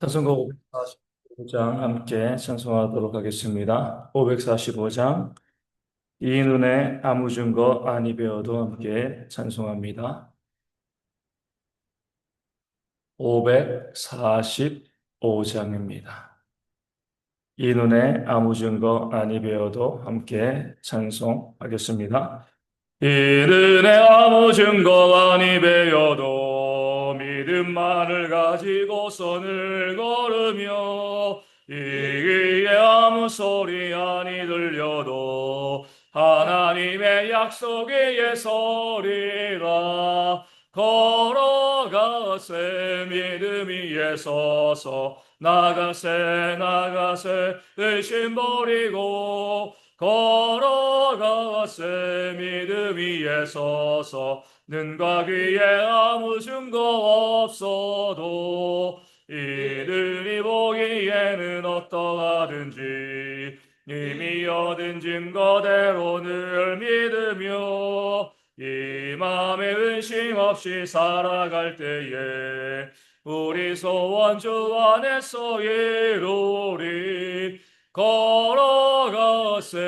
찬송곡 545장 함께 찬송하도록 하겠습니다. 545장 이 눈에 아무 증거 아니 배워도 함께 찬송합니다. 545장입니다. 이 눈에 아무 증거 아니 배워도 함께 찬송하겠습니다. 이른에 아무 증거 아니 배어도 믿음만을 가지고 선을 걸으며 이기에 아무 소리 아니 들려도 하나님의 약속의 소리라 걸어가세 믿음 위에 서서 나가세 의심 버리고 걸어가세 믿음 위에 서서 눈과 귀에 아무 증거 없어도 이들이 보기에는 어떠하든지 이미 얻은 증거대로 늘 믿으며 이 맘에 의심 없이 살아갈 때에 우리 소원 주 안에서 이루리 걸어가세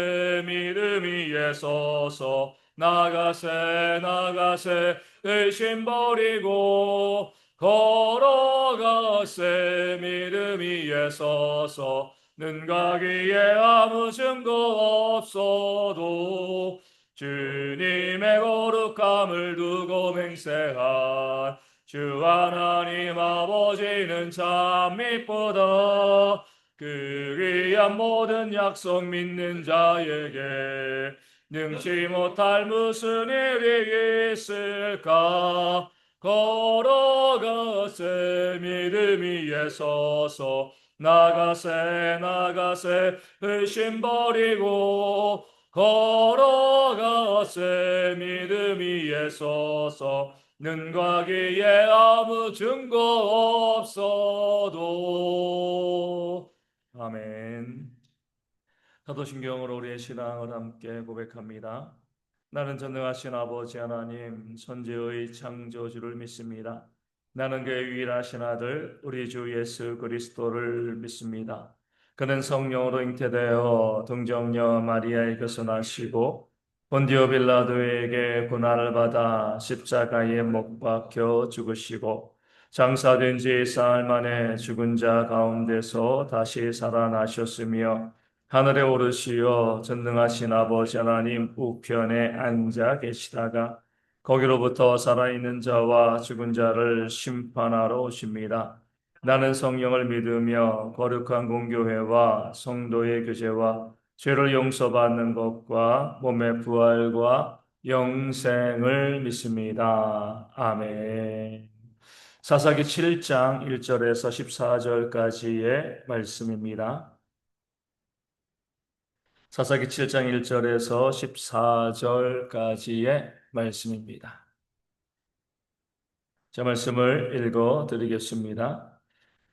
믿음 위에 서서 나가세 의심 버리고 걸어가세 믿음 위에 서서 눈과 귀에 아무 증거 없어도 주님의 거룩함을 두고 맹세한 주 하나님 아버지는 참 미쁘다. 그 귀한 모든 약속 믿는 자에게 능치 못할 무슨 일이 있을까. 걸어가세 믿음 위에 서서 나가세 의심 버리고 걸어가세 믿음 위에 서서 눈과 귀에 아무 증거 없어도. 아멘. 사도신경으로 우리의 신앙을 함께 고백합니다. 나는 전능하신 아버지 하나님 천지의 창조주를 믿습니다. 나는 그의 유일하신 아들 우리 주 예수 그리스도를 믿습니다. 그는 성령으로 잉태되어 동정녀 마리아에게서 나시고 본디오 빌라도에게 고난을 받아 십자가에 못 박혀 죽으시고 장사된 지 사흘 만에 죽은 자 가운데서 다시 살아나셨으며 하늘에 오르시어 전능하신 아버지 하나님 우편에 앉아 계시다가 거기로부터 살아있는 자와 죽은 자를 심판하러 오십니다. 나는 성령을 믿으며 거룩한 공교회와 성도의 교제와 죄를 용서받는 것과 몸의 부활과 영생을 믿습니다. 아멘. 사사기 7장 1절에서 14절까지의 말씀입니다. 사사기 7장 1절에서 14절까지의 말씀입니다. 제 말씀을 읽어 드리겠습니다.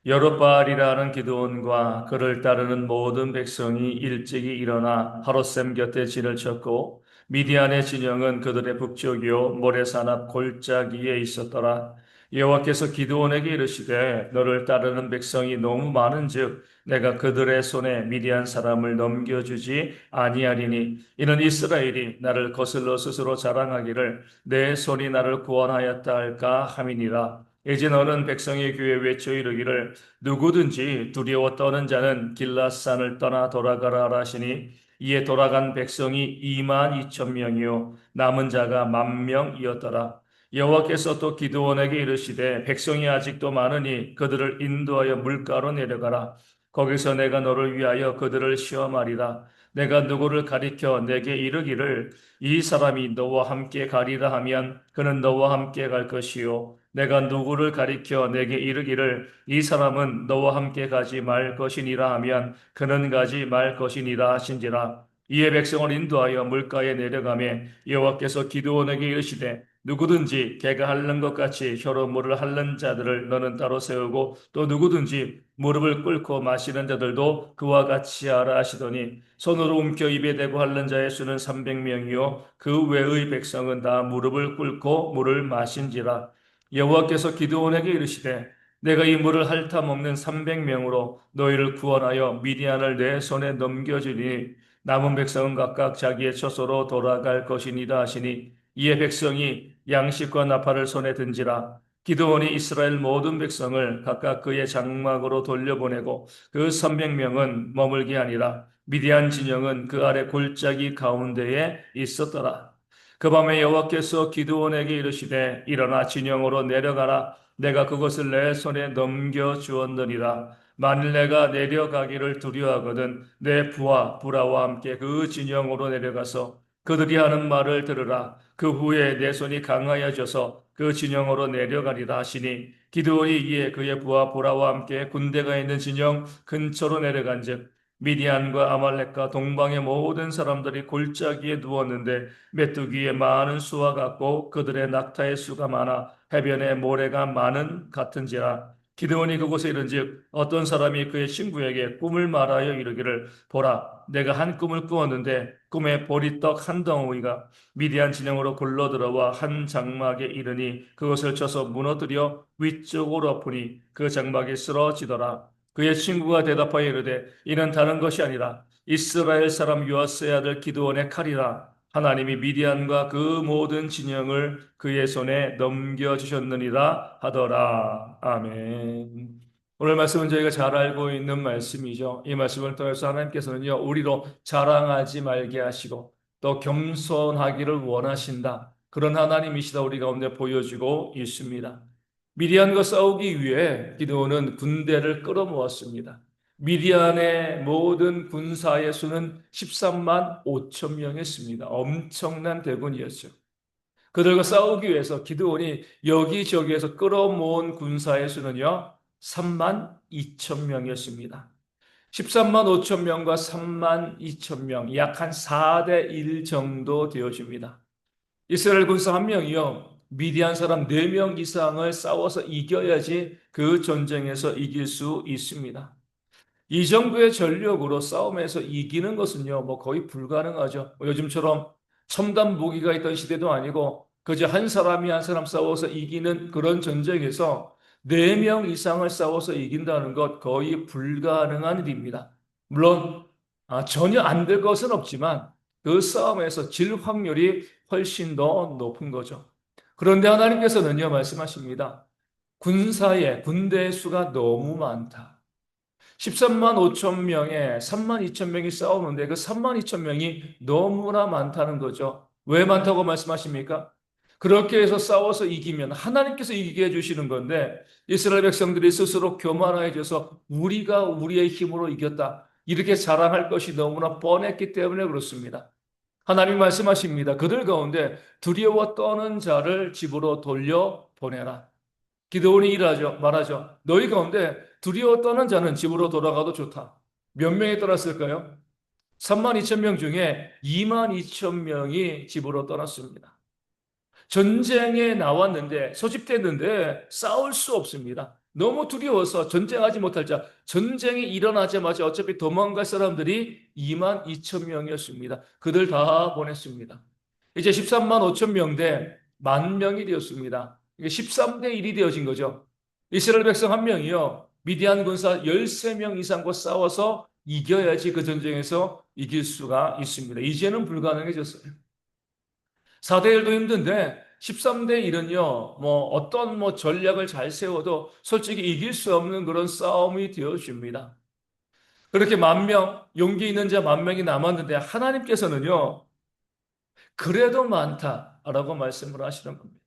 여룻바알이라는 기드온과 그를 따르는 모든 백성이 일찍이 일어나 하롯셈 곁에 진을 쳤고 미디안의 진영은 그들의 북쪽이요 모래산 앞 골짜기에 있었더라. 여호와께서 기드온에게 이르시되 너를 따르는 백성이 너무 많은즉 내가 그들의 손에 미디안 사람을 넘겨주지 아니하리니 이는 이스라엘이 나를 거슬러 스스로 자랑하기를 내 손이 나를 구원하였다 할까 함이니라. 이제 너는 백성의 귀에 외쳐 이르기를 누구든지 두려워 떠는 자는 길라산을 떠나 돌아가라 하시니 이에 돌아간 백성이 2만 2천 명이요 남은 자가 1만 명이었더라. 여호와께서 또 기드온에게 이르시되 백성이 아직도 많으니 그들을 인도하여 물가로 내려가라. 거기서 내가 너를 위하여 그들을 시험하리라. 내가 누구를 가리켜 내게 이르기를 이 사람이 너와 함께 가리라 하면 그는 너와 함께 갈 것이요 내가 누구를 가리켜 내게 이르기를 이 사람은 너와 함께 가지 말 것이니라 하면 그는 가지 말 것이니라 하신지라. 이에 백성을 인도하여 물가에 내려가매 여호와께서 기드온에게 이르시되 누구든지 개가 핥는 것 같이 혀로 물을 핥는 자들을 너는 따로 세우고 또 누구든지 무릎을 꿇고 마시는 자들도 그와 같이 하라 하시더니 손으로 움켜 입에 대고 핥는 자의 수는 300명이요 그 외의 백성은 다 무릎을 꿇고 물을 마신지라. 여호와께서 기드온에게 이르시되 내가 이 물을 핥아먹는 300명으로 너희를 구원하여 미디안을 내 손에 넘겨주니 남은 백성은 각각 자기의 처소로 돌아갈 것이니라 하시니 이에 백성이 양식과 나팔을 손에 든지라. 기드온이 이스라엘 모든 백성을 각각 그의 장막으로 돌려보내고 그 300명은 머물게 아니라 미디안 진영은 그 아래 골짜기 가운데에 있었더라. 그 밤에 여호와께서 기드온에게 이르시되 일어나 진영으로 내려가라. 내가 그것을 내 손에 넘겨 주었느니라. 만일 내가 내려가기를 두려워하거든 내 부하 부라와 함께 그 진영으로 내려가서 그들이 하는 말을 들으라. 그 후에 내 손이 강하여져서 그 진영으로 내려가리라 하시니 기드온이 이에 그의 부하 부라와 함께 군대가 있는 진영 근처로 내려간즉 미디안과 아말렉과 동방의 모든 사람들이 골짜기에 누웠는데 메뚜기의 많은 수와 같고 그들의 낙타의 수가 많아 해변에 모래가 많은 같은지라. 기드온이 그곳에 이른즉 어떤 사람이 그의 친구에게 꿈을 말하여 이르기를 보라 내가 한 꿈을 꾸었는데 꿈에 보리떡 한 덩어리가 미디안 진영으로 굴러들어와 한 장막에 이르니 그것을 쳐서 무너뜨려 위쪽으로 엎으니 그 장막이 쓰러지더라. 그의 친구가 대답하여 이르되 이는 다른 것이 아니라 이스라엘 사람 요아스의 아들 기드온의 칼이라. 하나님이 미디안과 그 모든 진영을 그의 손에 넘겨주셨느니라 하더라. 아멘. 오늘 말씀은 저희가 잘 알고 있는 말씀이죠. 이 말씀을 통해서 하나님께서는요, 우리로 자랑하지 말게 하시고 또 겸손하기를 원하신다. 그런 하나님이시다 우리 가운데 보여주고 있습니다. 미디안과 싸우기 위해 기드온은 군대를 끌어모았습니다. 미디안의 모든 군사의 수는 13만 5천 명이었습니다. 엄청난 대군이었죠. 그들과 싸우기 위해서 기드온이 여기저기에서 끌어모은 군사의 수는요, 3만 2천 명이었습니다. 13만 5천 명과 3만 2천 명, 약 한 4대 1 정도 되어집니다. 이스라엘 군사 한 명이요, 미디안 사람 4명 이상을 싸워서 이겨야지 그 전쟁에서 이길 수 있습니다. 이 정도의 전력으로 싸움에서 이기는 것은요, 뭐 거의 불가능하죠. 뭐 요즘처럼 첨단 무기가 있던 시대도 아니고, 그저 한 사람이 한 사람 싸워서 이기는 그런 전쟁에서 4명 이상을 싸워서 이긴다는 것 거의 불가능한 일입니다. 물론, 전혀 안 될 것은 없지만, 그 싸움에서 질 확률이 훨씬 더 높은 거죠. 그런데 하나님께서는요, 말씀하십니다. 군대의 수가 너무 많다. 13만 5천 명에 3만 2천 명이 싸우는데 그 3만 2천 명이 너무나 많다는 거죠. 왜 많다고 말씀하십니까? 그렇게 해서 싸워서 이기면 하나님께서 이기게 해주시는 건데 이스라엘 백성들이 스스로 교만해져서 우리가 우리의 힘으로 이겼다. 이렇게 자랑할 것이 너무나 뻔했기 때문에 그렇습니다. 하나님 말씀하십니다. 그들 가운데 두려워 떠는 자를 집으로 돌려보내라. 기드온이 말하죠. 너희 가운데 두려워 떠는 자는 집으로 돌아가도 좋다. 몇 명이 떠났을까요? 3만 2천 명 중에 2만 2천 명이 집으로 떠났습니다. 전쟁에 나왔는데, 소집됐는데 싸울 수 없습니다. 너무 두려워서 전쟁하지 못할 자, 전쟁이 일어나자마자 어차피 도망갈 사람들이 2만 2천 명이었습니다. 그들 다 보냈습니다. 이제 13만 5천 명 대 1만 명이 되었습니다. 이게 13대 1이 되어진 거죠. 이스라엘 백성 한 명이요, 미디안 군사 13명 이상과 싸워서 이겨야지 그 전쟁에서 이길 수가 있습니다. 이제는 불가능해졌어요. 4대 1도 힘든데 13대 1은요, 어떤 전략을 잘 세워도 솔직히 이길 수 없는 그런 싸움이 되어집니다. 그렇게 1만 명, 용기 있는 자 1만 명이 남았는데 하나님께서는요, 그래도 많다라고 말씀을 하시는 겁니다.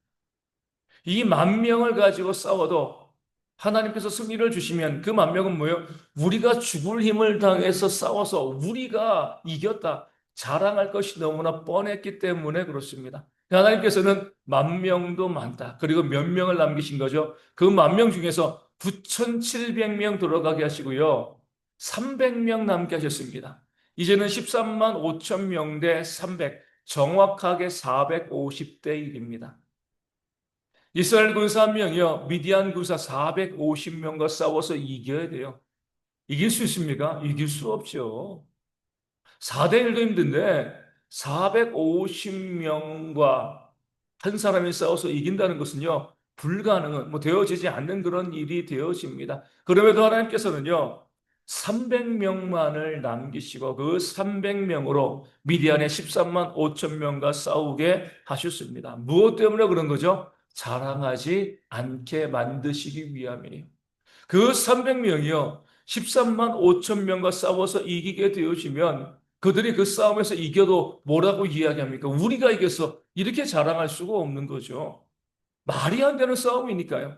이 1만 명을 가지고 싸워도 하나님께서 승리를 주시면 그 1만 명은 뭐예요? 우리가 죽을 힘을 당해서 싸워서 우리가 이겼다. 자랑할 것이 너무나 뻔했기 때문에 그렇습니다. 하나님께서는 1만 명도 많다. 그리고 몇 명을 남기신 거죠? 그 1만 명 중에서 9,700명 들어가게 하시고요. 300명 남게 하셨습니다. 이제는 13만 5천 명 대 300, 정확하게 450대 1입니다. 이스라엘 군사 한 명이요, 미디안 군사 450명과 싸워서 이겨야 돼요. 이길 수 있습니까? 이길 수 없죠. 4대 1도 힘든데 450명과 한 사람이 싸워서 이긴다는 것은요, 불가능은 되어지지 않는 그런 일이 되어집니다. 그럼에도 하나님께서는요, 300명만을 남기시고 그 300명으로 미디안의 13만 5천 명과 싸우게 하셨습니다. 무엇 때문에 그런 거죠? 자랑하지 않게 만드시기 위함이에요. 그 300명이요, 13만 5천 명과 싸워서 이기게 되어지면 그들이 그 싸움에서 이겨도 뭐라고 이야기합니까? 우리가 이겼어. 이렇게 자랑할 수가 없는 거죠. 말이 안 되는 싸움이니까요.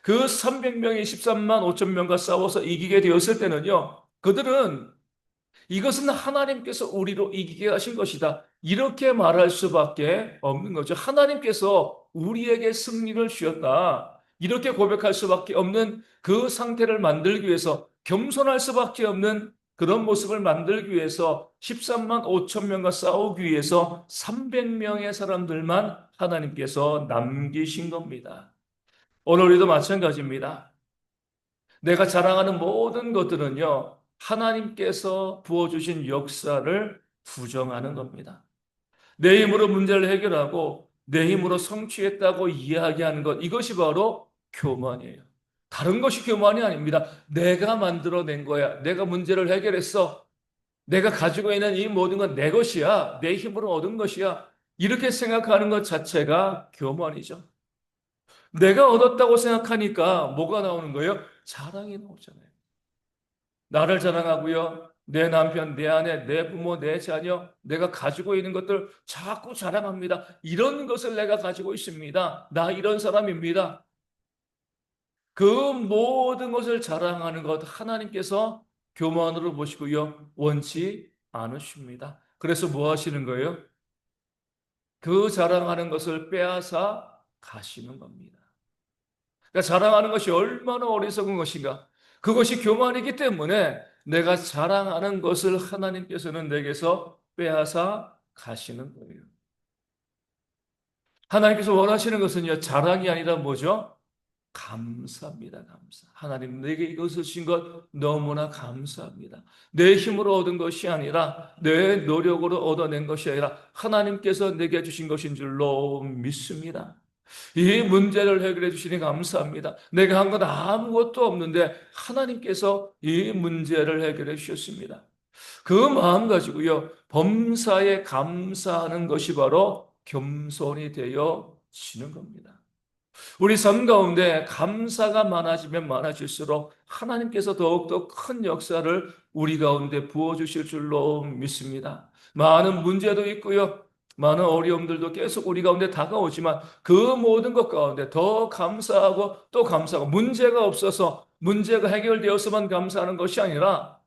그 300명이 13만 5천 명과 싸워서 이기게 되었을 때는요, 그들은 이것은 하나님께서 우리로 이기게 하신 것이다, 이렇게 말할 수밖에 없는 거죠. 하나님께서 우리에게 승리를 주셨다, 이렇게 고백할 수밖에 없는 그 상태를 만들기 위해서, 겸손할 수밖에 없는 그런 모습을 만들기 위해서 13만 5천 명과 싸우기 위해서 300명의 사람들만 하나님께서 남기신 겁니다. 오늘 우리도 마찬가지입니다. 내가 자랑하는 모든 것들은요, 하나님께서 부어주신 역사를 부정하는 겁니다. 내 힘으로 문제를 해결하고 내 힘으로 성취했다고 이야기하는 것, 이것이 바로 교만이에요. 다른 것이 교만이 아닙니다. 내가 만들어낸 거야. 내가 문제를 해결했어. 내가 가지고 있는 이 모든 건 내 것이야. 내 힘으로 얻은 것이야. 이렇게 생각하는 것 자체가 교만이죠. 내가 얻었다고 생각하니까 뭐가 나오는 거예요? 자랑이 나오잖아요. 나를 자랑하고요, 내 남편, 내 아내, 내 부모, 내 자녀, 내가 가지고 있는 것들 자꾸 자랑합니다. 이런 것을 내가 가지고 있습니다. 나 이런 사람입니다. 그 모든 것을 자랑하는 것 하나님께서 교만으로 보시고요, 원치 않으십니다. 그래서 뭐 하시는 거예요? 그 자랑하는 것을 빼앗아 가시는 겁니다. 그러니까 자랑하는 것이 얼마나 어리석은 것인가. 그것이 교만이기 때문에 내가 자랑하는 것을 하나님께서는 내게서 빼앗아 가시는 거예요. 하나님께서 원하시는 것은요, 자랑이 아니라 뭐죠? 감사입니다. 감사. 하나님, 내게 이것을 주신 것 너무나 감사합니다. 내 힘으로 얻은 것이 아니라 내 노력으로 얻어낸 것이 아니라 하나님께서 내게 주신 것인 줄로 믿습니다. 이 문제를 해결해 주시니 감사합니다. 내가 한 건 아무것도 없는데 하나님께서 이 문제를 해결해 주셨습니다. 그 마음 가지고요, 범사에 감사하는 것이 바로 겸손이 되어지는 겁니다. 우리 삶 가운데 감사가 많아지면 많아질수록 하나님께서 더욱더 큰 역사를 우리 가운데 부어주실 줄로 믿습니다. 많은 문제도 있고요, 많은 어려움들도 계속 우리 가운데 다가오지만 그 모든 것 가운데 더 감사하고 또 감사하고, 문제가 없어서 문제가 해결되었으면 감사하는 것이 아니라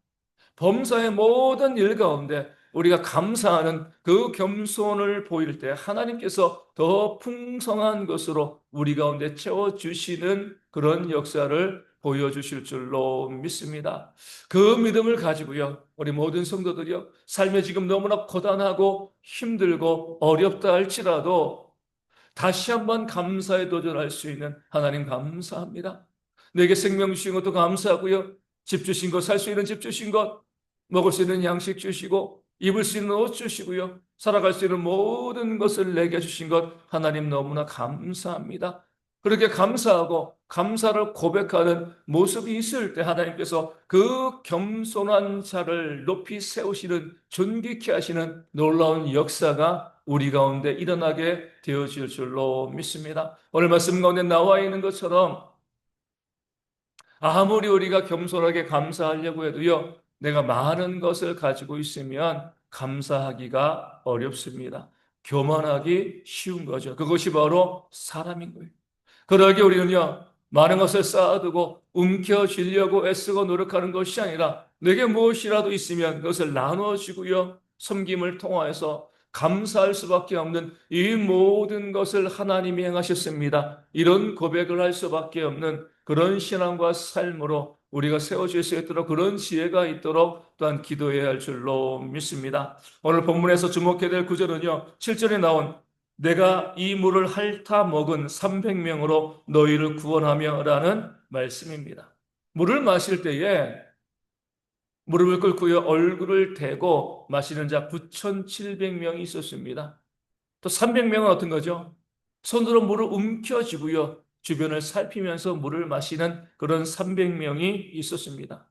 범사의 모든 일 가운데 우리가 감사하는 그 겸손을 보일 때 하나님께서 더 풍성한 것으로 우리 가운데 채워주시는 그런 역사를 보여주실 줄로 믿습니다. 그 믿음을 가지고요, 우리 모든 성도들이요, 삶에 지금 너무나 고단하고 힘들고 어렵다 할지라도 다시 한번 감사에 도전할 수 있는 하나님 감사합니다. 내게 생명 주신 것도 감사하고요, 집 주신 것, 살 수 있는 집 주신 것, 먹을 수 있는 양식 주시고 입을 수 있는 옷 주시고요, 살아갈 수 있는 모든 것을 내게 주신 것 하나님 너무나 감사합니다. 그렇게 감사하고 감사를 고백하는 모습이 있을 때 하나님께서 그 겸손한 자를 높이 세우시는, 존귀케 하시는 놀라운 역사가 우리 가운데 일어나게 되어질 줄로 믿습니다. 오늘 말씀 가운데 나와 있는 것처럼 아무리 우리가 겸손하게 감사하려고 해도요, 내가 많은 것을 가지고 있으면 감사하기가 어렵습니다. 교만하기 쉬운 거죠. 그것이 바로 사람인 거예요. 그러기에 우리는요, 많은 것을 쌓아두고 움켜쥐려고 애쓰고 노력하는 것이 아니라 내게 무엇이라도 있으면 그것을 나눠주고요, 섬김을 통하여서 감사할 수밖에 없는, 이 모든 것을 하나님이 행하셨습니다, 이런 고백을 할 수밖에 없는 그런 신앙과 삶으로 우리가 세워질 수 있도록, 그런 지혜가 있도록 또한 기도해야 할 줄로 믿습니다. 오늘 본문에서 주목해야 될 구절은요, 7절에 나온 내가 이 물을 핥아 먹은 300명으로 너희를 구원하며 라는 말씀입니다. 물을 마실 때에 무릎을 꿇고요, 얼굴을 대고 마시는 자 9,700명이 있었습니다. 또 300명은 어떤 거죠? 손으로 물을 움켜쥐고요, 주변을 살피면서 물을 마시는 그런 300명이 있었습니다.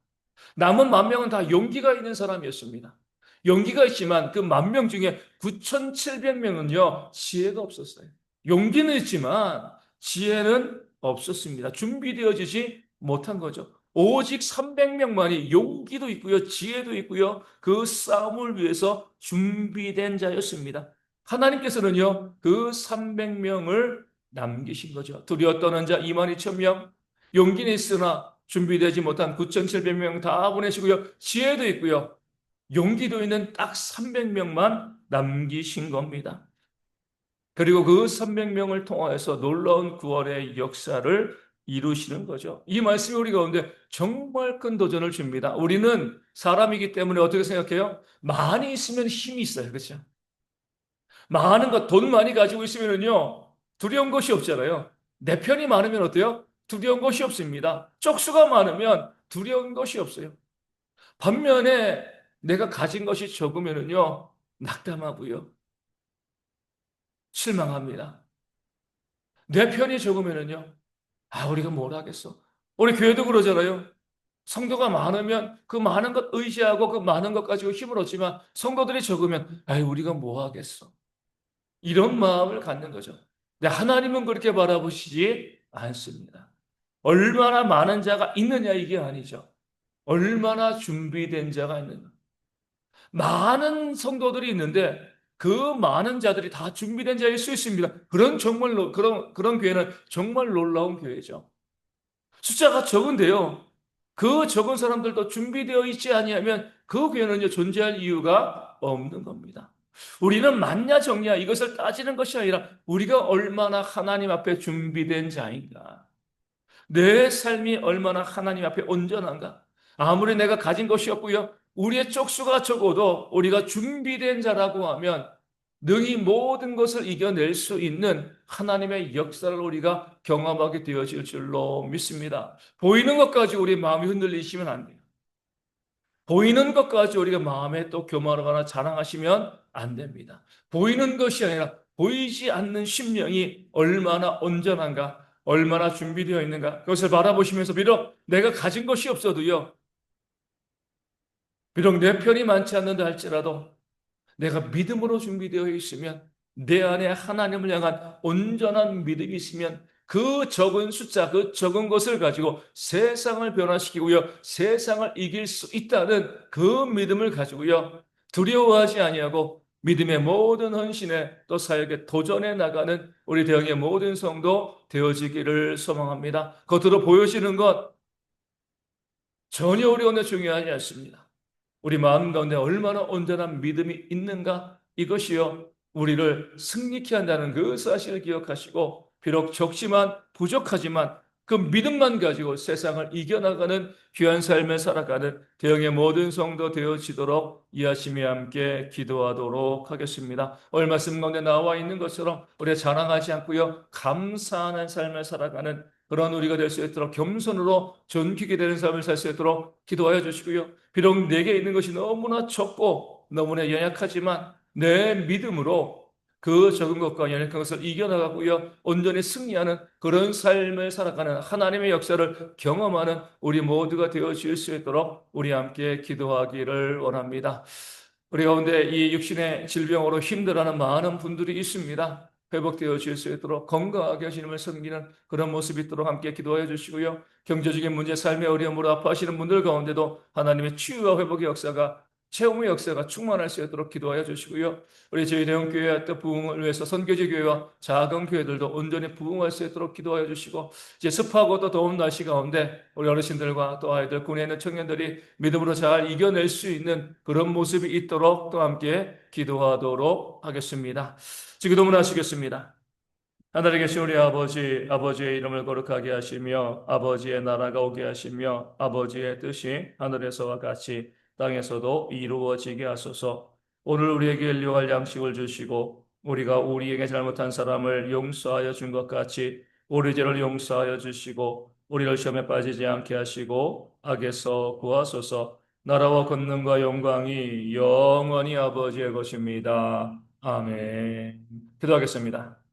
남은 10,000명은 다 용기가 있는 사람이었습니다. 용기가 있지만 그 10,000명 중에 9,700명은요, 지혜가 없었어요. 용기는 있지만 지혜는 없었습니다. 준비되어지지 못한 거죠. 오직 300명만이 용기도 있고요, 지혜도 있고요, 그 싸움을 위해서 준비된 자였습니다. 하나님께서는요, 그 300명을 남기신 거죠. 두려워 떠는 자 22,000명, 용기는 있으나 준비되지 못한 9,700명 다 보내시고요. 지혜도 있고요. 용기도 있는 딱 300명만 남기신 겁니다. 그리고 그 300명을 통하여서 놀라운 구원의 역사를 이루시는 거죠. 이 말씀이 우리 가운데 정말 큰 도전을 줍니다. 우리는 사람이기 때문에 어떻게 생각해요? 많이 있으면 힘이 있어요. 그렇죠? 많은 것, 돈 많이 가지고 있으면요, 두려운 것이 없잖아요. 내 편이 많으면 어때요? 두려운 것이 없습니다. 쪽수가 많으면 두려운 것이 없어요. 반면에 내가 가진 것이 적으면요, 낙담하고요, 실망합니다. 내 편이 적으면요, 우리가 뭘 하겠어? 우리 교회도 그러잖아요. 성도가 많으면 그 많은 것 의지하고 그 많은 것 가지고 힘을 얻지만 성도들이 적으면, 우리가 뭐 하겠어? 이런 마음을 갖는 거죠. 근데 하나님은 그렇게 바라보시지 않습니다. 얼마나 많은 자가 있느냐 이게 아니죠. 얼마나 준비된 자가 있느냐. 많은 성도들이 있는데 그 많은 자들이 다 준비된 자일 수 있습니다. 그런 교회는 정말 놀라운 교회죠. 숫자가 적은데요. 그 적은 사람들도 준비되어 있지 아니하면 그 교회는요, 존재할 이유가 없는 겁니다. 우리는 많냐 적냐 이것을 따지는 것이 아니라 우리가 얼마나 하나님 앞에 준비된 자인가. 내 삶이 얼마나 하나님 앞에 온전한가. 아무리 내가 가진 것이 없고요. 우리의 쪽수가 적어도 우리가 준비된 자라고 하면 능히 모든 것을 이겨낼 수 있는 하나님의 역사를 우리가 경험하게 되어질 줄로 믿습니다. 보이는 것 가지고 우리 마음이 흔들리시면 안 돼요. 보이는 것 가지고 우리가 마음에 또 교만하거나 자랑하시면 안 됩니다. 보이는 것이 아니라 보이지 않는 심령이 얼마나 온전한가, 얼마나 준비되어 있는가, 그것을 바라보시면서 비록 내가 가진 것이 없어도요, 비록 내 편이 많지 않는다 할지라도 내가 믿음으로 준비되어 있으면 내 안에 하나님을 향한 온전한 믿음이 있으면 그 적은 숫자, 그 적은 것을 가지고 세상을 변화시키고요. 세상을 이길 수 있다는 그 믿음을 가지고요. 두려워하지 아니하고 믿음의 모든 헌신에 또 사역에 도전해 나가는 우리 대형의 모든 성도 되어지기를 소망합니다. 겉으로 보여지는 것 전혀 어려운데 중요하지 않습니다. 우리 마음 가운데 얼마나 온전한 믿음이 있는가? 이것이요, 우리를 승리케 한다는 그 사실을 기억하시고, 비록 적지만 부족하지만 그 믿음만 가지고 세상을 이겨나가는 귀한 삶을 살아가는 대형의 모든 성도 되어지도록 이하심이 함께 기도하도록 하겠습니다. 오늘 말씀 가운데 나와 있는 것처럼 우리가 자랑하지 않고요, 감사하는 삶을 살아가는 그런 우리가 될 수 있도록 겸손으로 존귀게 되는 삶을 살 수 있도록 기도하여 주시고요. 비록 내게 있는 것이 너무나 적고 너무나 연약하지만 내 믿음으로 그 적은 것과 연약한 것을 이겨나가고요. 온전히 승리하는 그런 삶을 살아가는 하나님의 역사를 경험하는 우리 모두가 되어질 수 있도록 우리 함께 기도하기를 원합니다. 우리 가운데 이 육신의 질병으로 힘들어하는 많은 분들이 있습니다. 회복되어질 수 있도록 건강하게 주님을 섬기는 그런 모습이 있도록 함께 기도해 주시고요. 경제적인 문제, 삶의 어려움으로 아파하시는 분들 가운데도 하나님의 치유와 회복의 역사가, 체험의 역사가 충만할 수 있도록 기도하여 주시고요. 우리 저희 대형교회와 또 부흥을 위해서 선교지 교회와 작은 교회들도 온전히 부흥할 수 있도록 기도하여 주시고, 이제 습하고 또 더운 날씨 가운데 우리 어르신들과 또 아이들, 군에 있는 청년들이 믿음으로 잘 이겨낼 수 있는 그런 모습이 있도록 또 함께 기도하도록 하겠습니다. 기도문 하시겠습니다. 하늘에 계신 우리 아버지, 아버지의 이름을 거룩하게 하시며 아버지의 나라가 오게 하시며 아버지의 뜻이 하늘에서와 같이 땅에서도 이루어지게 하소서. 오늘 우리에게 일용할 양식을 주시고 우리가 우리에게 잘못한 사람을 용서하여 준 것 같이 우리 죄를 용서하여 주시고 우리를 시험에 빠지지 않게 하시고 악에서 구하소서. 나라와 권능과 영광이 영원히 아버지의 것입니다. 아멘. 기도하겠습니다.